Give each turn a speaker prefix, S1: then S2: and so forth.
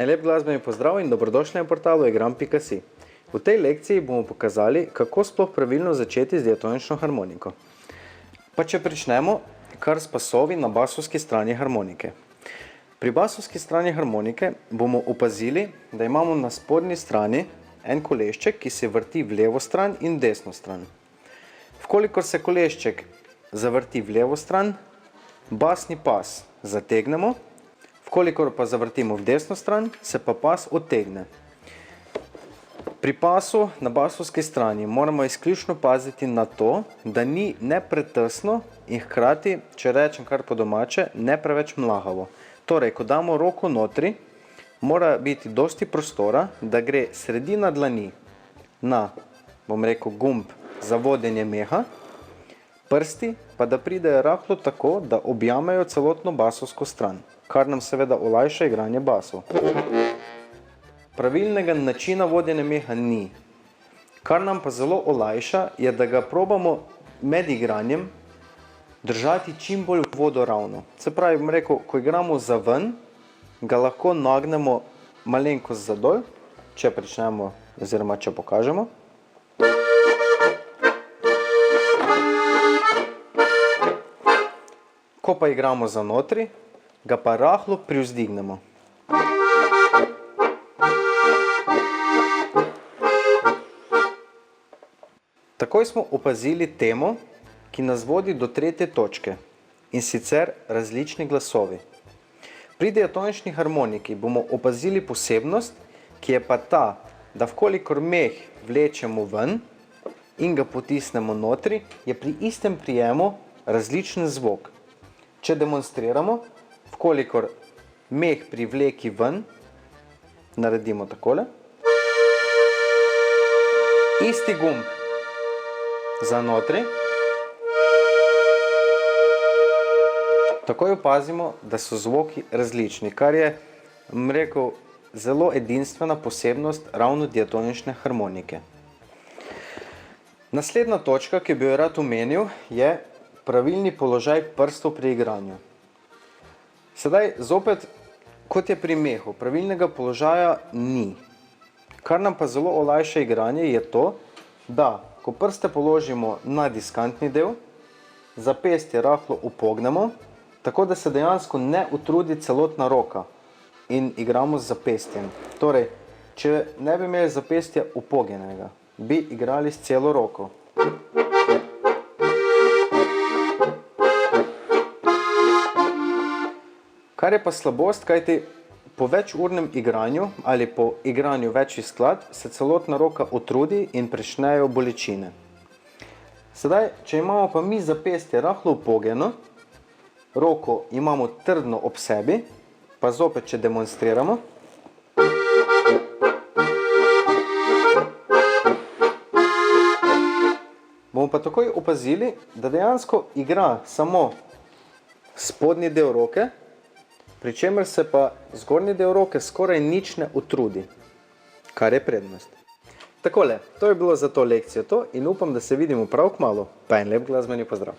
S1: lep glasbeni pozdrav in dobrodošli na portalu igram.si. V tej lekciji bomo pokazali, kako sploh pravilno začeti z diatonično harmoniko. Pa če pričnemo kar s pasovi na basovski strani harmonike. Pri basovski strani harmonike bomo opazili, da imamo na spodnji strani en kolešček, ki se vrti v levo stran in desno stran. Vkolikor se kolešček zavrti v levo stran, basni pas zategnemo, vkolikor pa zavrtimo v desno stran, se pa pas odtegne. Pri pasu na basovski strani moramo izključno paziti na to, da ni ne pretesno in hkrati, če rečem kar po domače, ne preveč mlahavo. Torej, ko damo roko notri, mora biti dosti prostora, da gre sredina dlani na, bom rekel, gumb za vodenje meha, prsti pa da pridejo rahlo tako, da objamejo celotno basovsko stran, kar nam seveda olajša igranje basov. Pravilnega načina vodenja meha ni. Kar nam pa zelo olajša, je, da ga probamo med igranjem držati čim bolj vodoravno. Se pravi, bom rekel, ko igramo za ven, ga lahko nagnemo malenkost za dol, če pričnemo oziroma če pokažemo. Ko pa igramo za notri, ga pa rahlo privzdignemo. Takoj smo opazili temo, ki nas vodi do tretje točke, in sicer različni glasovi. Pri diatonični harmoniki bomo opazili posebnost, ki je pa ta, da vkolikor meh vlečemo ven in ga potisnemo notri, je pri istem prijemu različen zvok. Če demonstriramo, vkolikor meh privleki ven, naredimo takole. Isti gumb za notri. Takoj opazimo, da so zvoki različni, kar je, bom rekel, zelo edinstvena posebnost ravno diatonične harmonike. Naslednja točka, ki bi jo rad omenil, je pravilni položaj prstov pri igranju. Sedaj, zopet, kot je pri mehu, pravilnega položaja ni. Kar nam pa zelo olajša igranje je to, da ko prste položimo na diskantni del, zapestje rahlo upognemo, tako da se dejansko ne utrudi celotna roka in igramo z zapestjem. Torej, če ne bi imeli zapestja upognjenega, bi igrali s celo roko. Kar je pa slabost, kajti po večurnem igranju ali po igranju večjih skladb se celotna roka utrudi in pričnejo bolečine. Sedaj, če imamo pa mi zapestje rahlo upognjeno, roko imamo trdno ob sebi, pa zopet, če demonstriramo. Bomo pa takoj opazili, da dejansko igra samo spodnji del roke, pri čemer se pa zgornji del roke skoraj nič ne utrudi, kar je prednost. Takole, to je bilo za to lekcijo to in upam, da se vidimo prav kmalu. Pa en lep glasbeni pozdrav.